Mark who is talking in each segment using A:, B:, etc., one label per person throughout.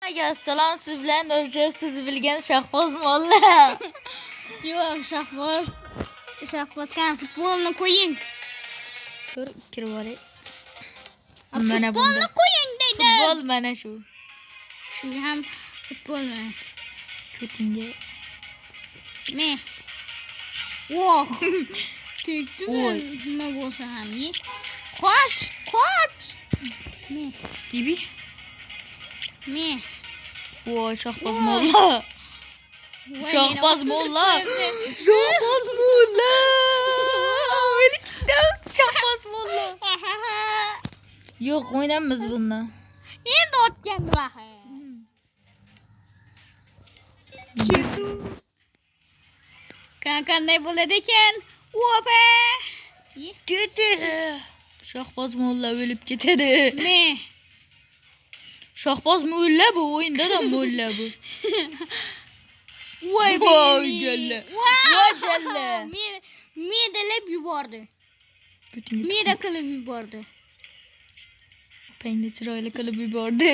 A: Assalom, siz bilan o'zi siz bilgan Shahboz molla.
B: Yo'q, Shahboz kan futbolni qo'ying.
A: Tur kirib olay.
B: Mana futbolni qo'ying deydi.
A: Futbol mana shu.
B: Shu ham futbolmi?
A: Ko'tingga.
B: Me. Voh. Tegdimi? Nima bo'lsa ham ye. Qoch. Me.
A: Bibi.
B: Me.
A: Voy, Shahboz molla. Shahboz molla. Shahboz molla. Shahboz molla. Yo'q, o'ynaymiz bundan.
B: Endi otgandi vahi. Qanday bo'ladi ekan? Opa!
A: Ketdi. Shahboz molla o'lib ketadi.
B: Me.
A: Shahboz molla bu o'yinda da molla bu.
B: Voy
A: jalla.
B: Voy
A: jalla.
B: Medalab yubordi. Meda qilib yubordi.
A: Payni chiroyli qilib yubordi.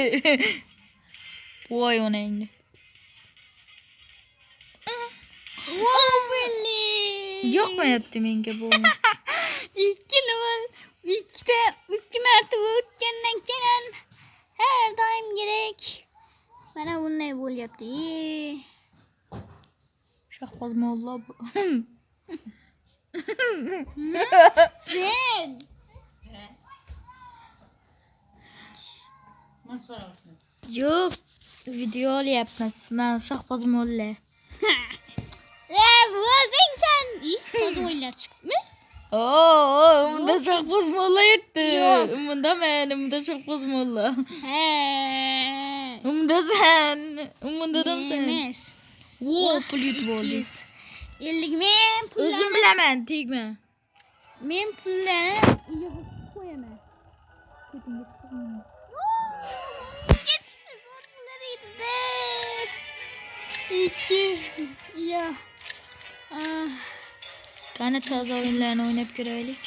A: Voy onangni.
B: Voy billi.
A: Yoqmayapti menga bu.
B: 2 marta o'tgandan keyin her doim kerak. Mana bunday bo'lyapti.
A: Shahboz molla bu.
B: Sen.
A: Yo'q, video olyapmiz. Men Shahboz molla.
B: O'zing sen. Toza o'yinlar chiqdimi?
A: Unda Shahboz molla yetdi. Unda Shahboz molla. Unda sen.
B: Emas.
A: Voy, pul bo'ldi.
B: 50 men pullarni
A: O'zim bilaman, tegma.
B: Men pullarni yig'ib qo'yaman. Ketsa zo'r qilar edi. 2 ya.
A: Qani toza o'yinlarni o'ynab ko'raylik.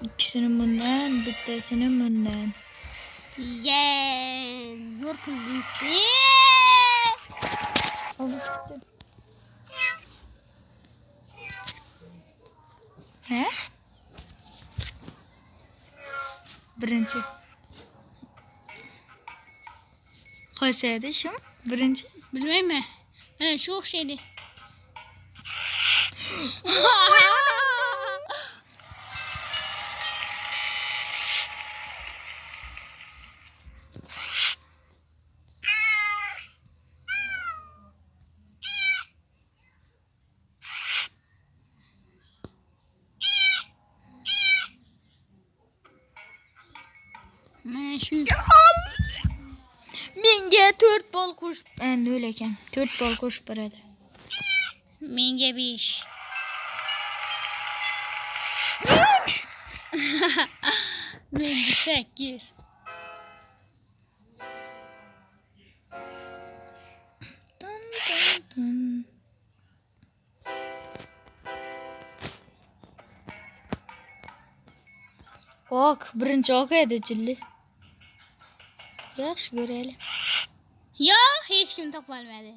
A: İkisini bundan, bittasini bundan.
B: Zo'r qildingiz.
A: He? Birinchi. Qaysi edi shu? Birinchi.
B: Bilmayman. Mana shu o'xshaydi. Mana shu.
A: Menga 4 bol qo'shib, endi o'l ekan. 4 bol qo'shib beradi.
B: Menga 5. Menga 8.
A: Ok, birinchi ok edi jilli. Yaxshi ko'raylik.
B: Yo, hech kim topolmadi.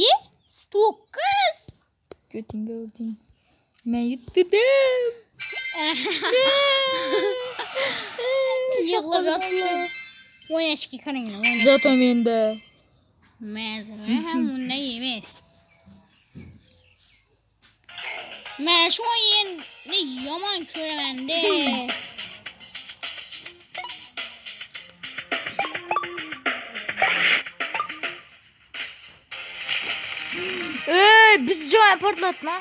B: Ye? 9.
A: Ko'tingga urding. Men yutdim.
B: Yig'lab yotdim. O'ynashga qaranglar, o'ynash.
A: Zato menda.
B: Mazra ham unday emas. Men shu o'yinni yomon ko'raman-da.
A: Biz joy portlatma.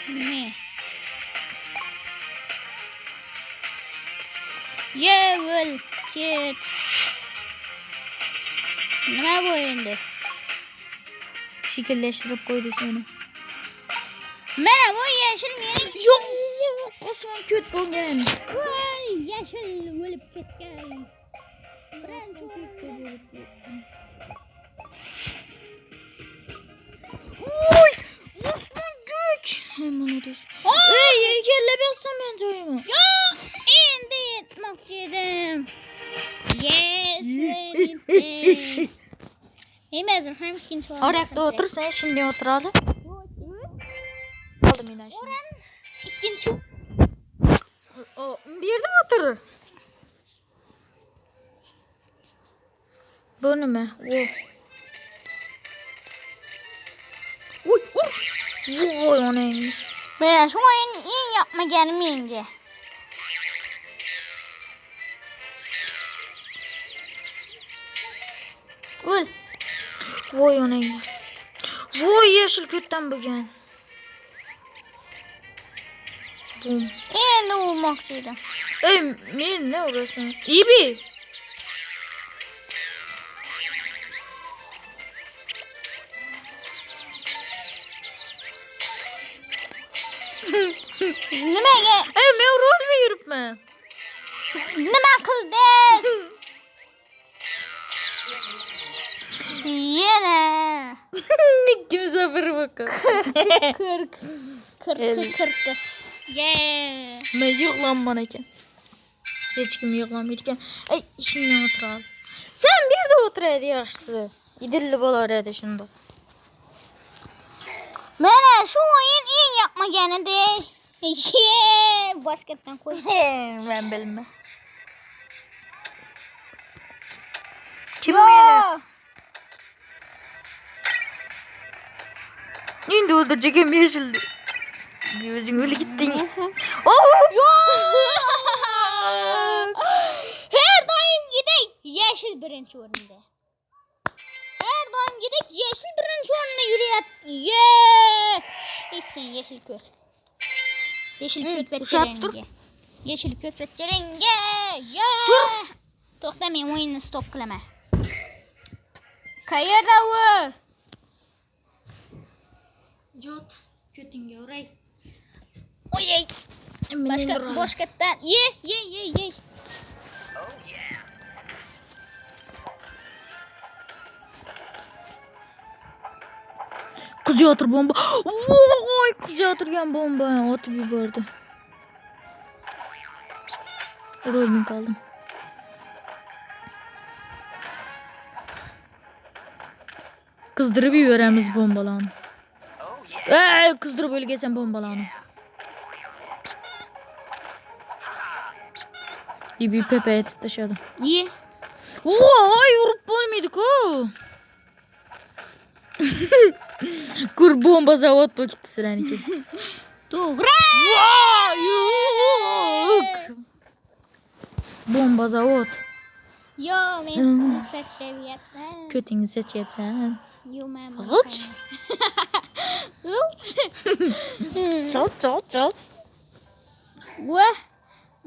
B: Ne? Yevel ket. Nima bu endi?
A: Shekillashtirib qo'ydi seni.
B: Mana bu yashil meni.
A: Yo'q, qosmon ko't bo'lgan.
B: Voy, yashil o'lib ketgan. Birinchi
A: düştü. Ey kelle baksam ben joyumu.
B: Yok. Endi yetmoqchi edim. Yes. Emas, ham ikkinchi o'rin.
A: Orada otur sen şimdi oturalım. Aldım yine şimdi.
B: O'rin ikkinchi.
A: O bir yerde mi oturur? Bu ne mi? Uy uy. Voy onun.
B: Mana shu o'yin eng yoqmaganim menga. Ul.
A: Voy onun. Voy yeşil kötten bugün. Bum.
B: Endi urmoqchi edim.
A: Ey men ne uğraşıyorsun? İyi bir.
B: Nimaga?
A: Ey men urolmay yuribman.
B: Nima qildingiz? Yana.
A: Kimse bir bakın.
B: 40. Yeah.
A: Ben yıklanman eken. Hiç kim yıklanmayırken. Ey işinden oturalım. Sen bir de otur hadi yaxşısı. İdilli bolar hadi şunda.
B: Mana shu o'yin eng yoqmaganida. Boshqatdan qo'y.
A: Ben bilmem. Kim beni? Şimdi öldürecek yeşildi. Gözün öyle gittin. Oh!
B: Her doim gidek yeşil birinchi o'rinda. Her doim gidek yeşil birinchi o'rinda yurayapti. Sen yeşil ko't. Yeşil ko't ve çerenge. Yeşil ko't ve çerenge. Dur. To'xta, men o'yinni stop qilaman. Qayerda u?
A: Jot. Kötünge orayı.
B: Oyey. Boshqatdan. Ye.
A: Kız yatır bomba. Vay kız yatırgan bomba. Atıp yubordi. Rolün kaldım. Kızdırıp yuboramiz bombalarni. Kızdırıp o'lgasan bombalarni. Bir pepe etib tashladim.
B: Ye.
A: Voy urib bo'lmaydi-ku. Kur bomba zavod bo'lib ketdi sizlarniki.
B: To'g'ri.
A: Yo'q. Bomba zavod.
B: Yo, men sachrayapman.
A: Ko'tingni sachyapsan.
B: Yo, men.
A: G'ich.
B: G'ich.
A: Chal.
B: Voh.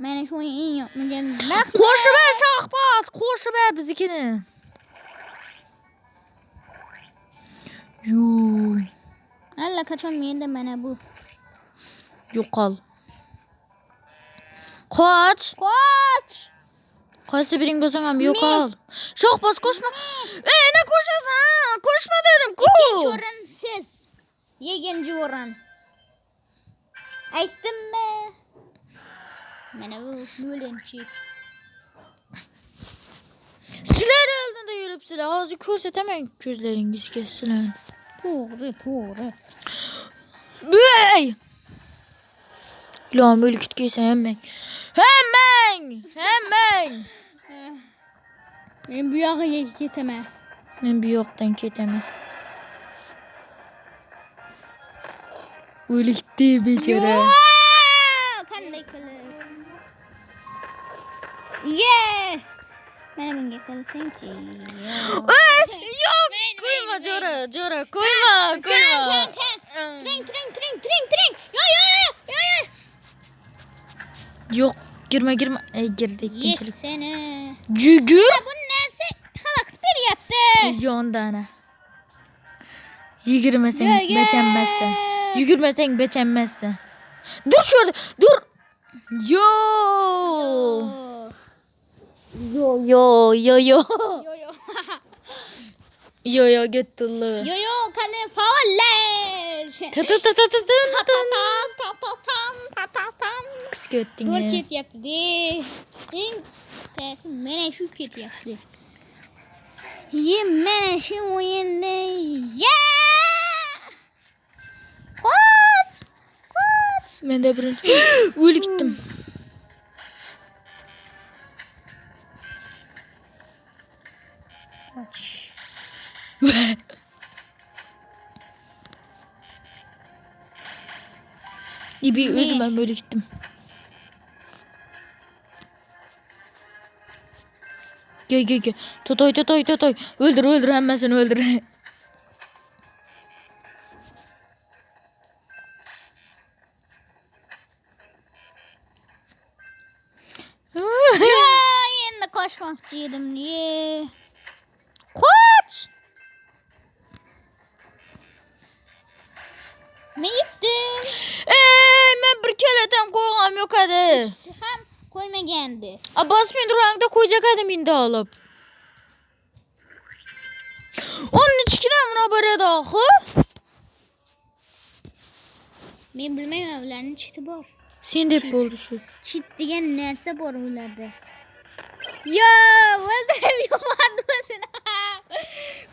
B: Mana shu eng yoqmagan narx.
A: Qo'shib Shahbaz, qo'shib biznikini. Yo.
B: Allaqachon menda mana bu.
A: Yo'qol. Qoch. Qaysi biring bo'lsang ham yo'qol. Shahbaz qo'shma. Ne qo'shasan? Qo'shma dedim-ku.
B: Ikkinchi o'rin siz. Yeginchi o'rin. Aytdimmi? Mana bu bo'linchi.
A: Sizlar oldinda yuribsizlar. Hozir ko'rsataman ko'zlaringizga sizlar.
B: To'g'ri.
A: Bey! Ilon o'lik ketgaysan hammang.
B: Men bu yog'iga ketaman.
A: Men bu yoqdan ketaman. O'likdi bechora.
B: Qanday qilib? Ye! Mana bunga qilsangchi.
A: Yo'q, qo'yma Jo'ra, qo'yma.
B: Turing. Yo.
A: Yo'q, girma. Girdi ikkinchilik.
B: Seni.
A: Yugur.
B: Bu narsa xalaqit beryapti.
A: Yondana. Yugurmasang bechanmassan. Yugurmasang bechanmassan. Dur şurada. Dur. Yo. Yo, Göttullu.
B: Yo, qani faollar.
A: Tı tı tı tı tı tın
B: Ta ta
A: tın.
B: ta ta tam ta ta tam.
A: Kız göttün
B: Zor
A: ya.
B: ketyapti de. Eng tersi mana shu ketyapti. Mana shu o'yinda. Qoch! Qoch!
A: Ben de birinci. Öyle gittim.
B: Qoch.
A: İbi
B: Ne?
A: özüm ben böyle gittim. Gel gel gel. Totoy totoy totoy. Öldür öldür hemen seni öldür.
B: Ya endi qochmoqchi edim. Qoch! Men yetdim.
A: Ben bir keleden koyğam yok hadi.
B: Ham qo'ymagandi.
A: Abbas men durağında koyacak edim indi alıp. Onun içkine buna bare dağı.
B: Men bilmayman ularning chiti bor.
A: Sen de oldu şu.
B: Chit degan narsa bor ularda. Yo, o'ldirib yubordi o'zini.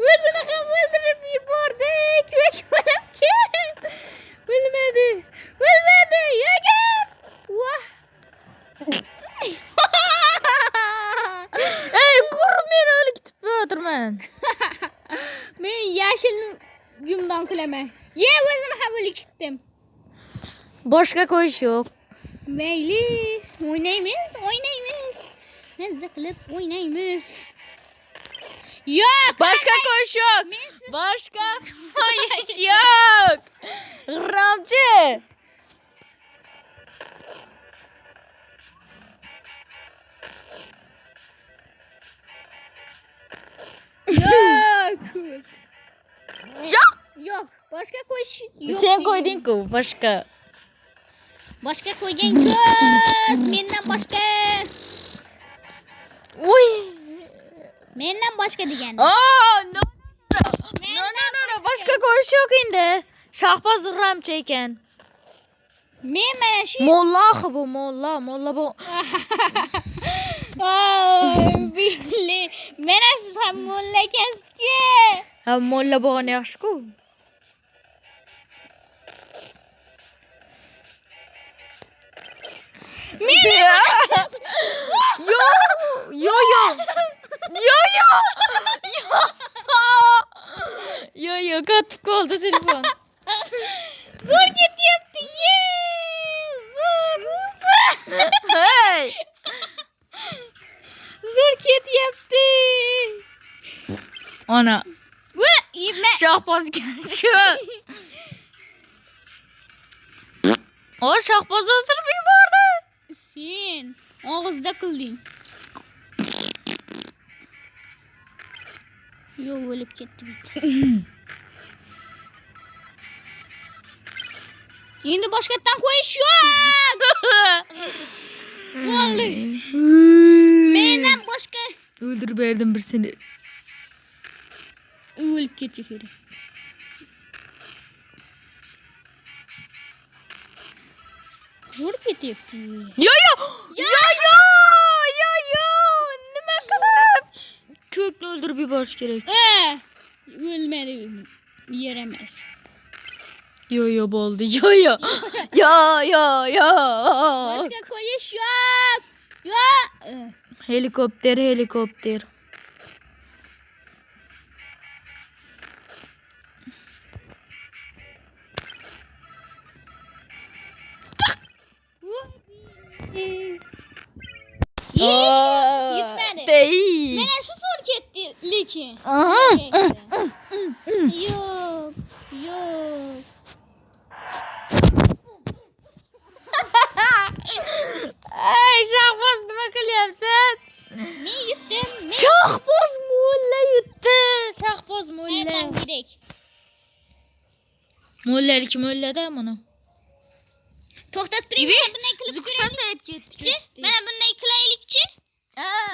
B: O'zini ham o'ldirib yubordi. Kuch bo'libki. O'lmadi. O'lmadi. Yegan. Vah.
A: Kur men öyle gitip oturman.
B: Men yashilni yumdan qilaman. O'zim ham o'lib ketdim.
A: Başka koyuş yok.
B: Mayli, o'ynaymiz. Mazza qilib o'ynaymiz. Yo'q,
A: Başka koyuş yok.
B: men
A: Başka koyuş yok. Ramçı.
B: Yo'q.
A: Yok.
B: Yo'q, boshqa qo'yish yo'q.
A: Sen koydun ki başka.
B: Boshqa qo'ygan yo'q. Mendan boshqa.
A: Uy.
B: Mendan boshqa degan.
A: No. Başka koyuş yok indi. Şahbaz Ramçı eken.
B: Men mana shu.
A: Molla bu molla. Molla bu.
B: Billi. Mana siz ham mulla ekansiz-ku.
A: Ha molla bu ne yaxshi ku. Yo katık oldu telefon.
B: Zo'r ketyapti. Zo'r.
A: Hey.
B: Zo'r ketyapti.
A: Ana.
B: Yeme.
A: Şahbaz geldi. O şahbaz hazır bir vardı.
B: Sen og'izda qilding. Yo'q, o'lib ketdi. Endi boshqatdan qo'yish yo'q. Bo'ldi. Mendan boshqa
A: Öldürüp verdim bir seni.
B: o'lib ketdi kerak. Zo'r ketyapti.
A: Yo. Nima qilib? Kökni öldürüp yuborish kerak.
B: O'lmadi. Yaramas.
A: Yo bo'ldi. Yo.
B: Boshqa qo'yish yo'q. Yo'q.
A: Helikopter.
B: Yetmedi.
A: Değil.
B: Mana shu zo'r ketdi, lekin.
A: Aha.
B: Yo'q.
A: Ay Şahbaz nima qilyapsan?
B: Men yutdim.
A: Şahbaz mulla yutdi. Şahbaz mulla.
B: Nereden kerak?
A: Mullalik mullada buni.
B: To'xtab turing. Mana bunday qilib
A: Pasayib ketdi.
B: Mana bunday qilaylikchi.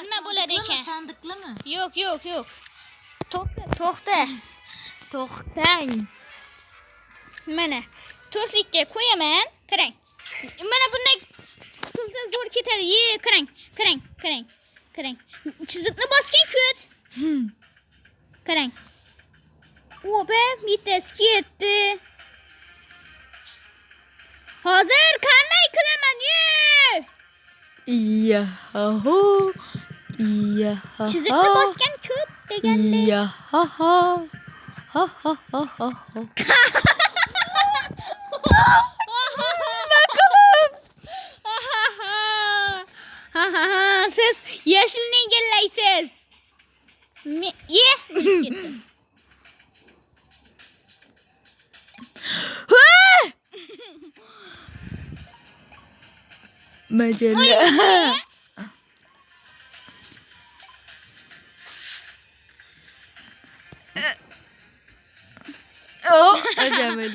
B: Nima bo'ladi ekan?
A: Sandiqlimi?
B: Yo'q. To'xta.
A: To'xtang.
B: Mana to'rtlikka qo'yaman. Qarang. Mana bunday qilsa zo'r ketadi. Qarang. Chiziqni bosgan ko't. Qarang. Opa, bittasi ketdi. Hozir qanday qilaman?
A: Yaho.
B: Chiziqni bosgan ko't deganda.
A: Yaho. Ha.
B: Siz yeşilni egallaysiz.
A: Majalla. Oh, ajabil.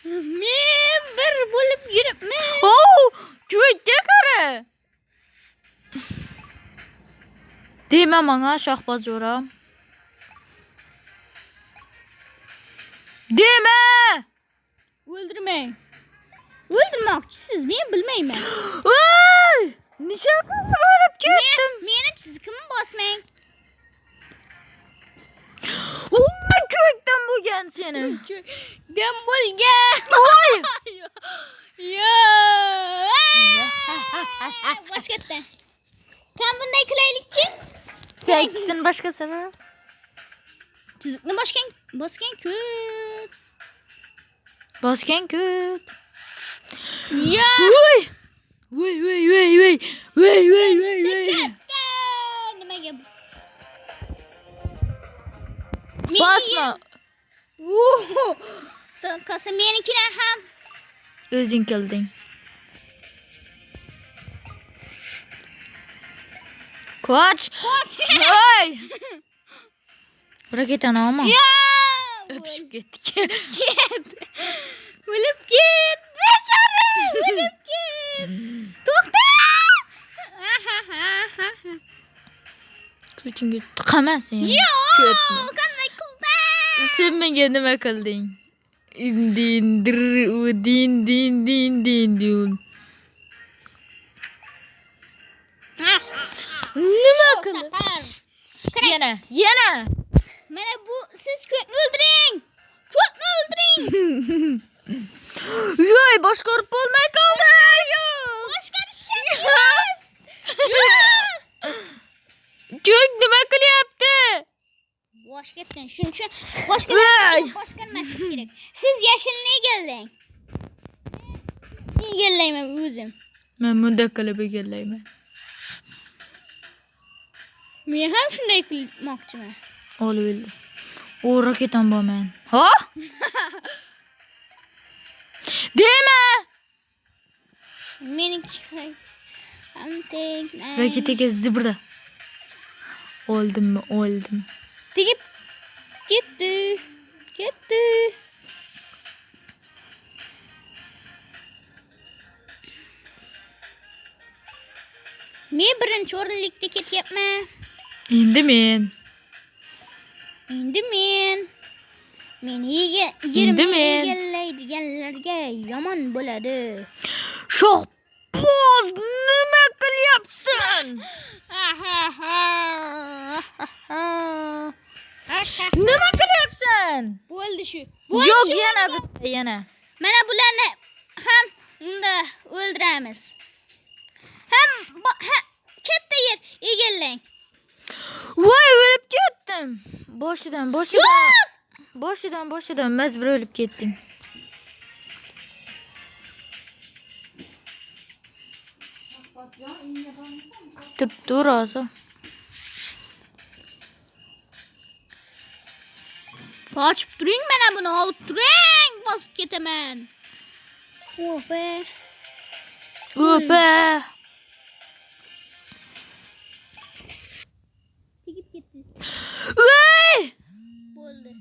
B: Men bir bo'lib yuribman.
A: Oh, ko'kka qara. Deyman menga shohboz jo'ram. Dema!
B: O'ldirmang. O'ldirmoqchisiz, men bilmayman.
A: Voy! Nishonga olib ketdim.
B: Meni chiziqimni bosmang.
A: Umma ko'kdan bo'lgan seni.
B: Dem bo'lgan.
A: Voy!
B: Yo! Boshqatdan. Qan bunday qilaylikchi?
A: Sen ikisini boshqasini.
B: Chiziqni bosgan ko't.
A: Bosgan ko't.
B: Yo!
A: Voy!
B: Nimaga?
A: Bosma.
B: Qolsa menikidan ham
A: O'zing kelding. Qoch. Voy! Raketani olma.
B: Yo!
A: Öpüşüp ketdik.
B: O'lib ket. Bechora, o'lib ket. To'xta!
A: Ko'chingga tiqaman sen.
B: Yo!
A: Ko'tni.
B: Qanday qilding?
A: Sen menga nima qilding? Din. Nima qilding? Yana.
B: Mana bu siz ko'tni o'ldiring.
A: Yo'y, boshqarib bo'lmay qoldi.
B: Boshqarishimiz.
A: Ko'k nima qilyapti?
B: Boshqatdan shuning uchun boshqarmaslik kerak. Siz yashilni egallang. Egallayman o'zim.
A: Men bunday qilib egallayman.
B: Men ham shunday qilmoqchiman.
A: Olib oldi. O raketam bo'lman. Ha? Dema!
B: Meniki ham tegmay.
A: Raketaga zibrda. Oldim.
B: Tegib ketdi. Men birinchi o'rinlikda ketyapman.
A: Endi men.
B: Meni egallaydiganlarga yomon bo'ladi.
A: Shohboz, nima qilyapsan? Nima qilyapsan?
B: Bo'ldi shu.
A: Yo'q, yana bitta, yana.
B: Mana bularni ham unda o'ldiramiz. Ham katta yer egallang.
A: Voy, o'lib ketdim. Boshidan. Boshidan majbur o'lib ketding. Tur hozir.
B: Qochib turing, mana buni olib turing, bosib ketaman. Opa. Tegib ketdi.
A: Voy!
B: Bo'ldi.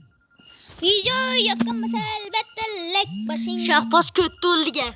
B: Video yoqqanmasa albatta like bosing.
A: Shohboz ko'tdi o'ldiga.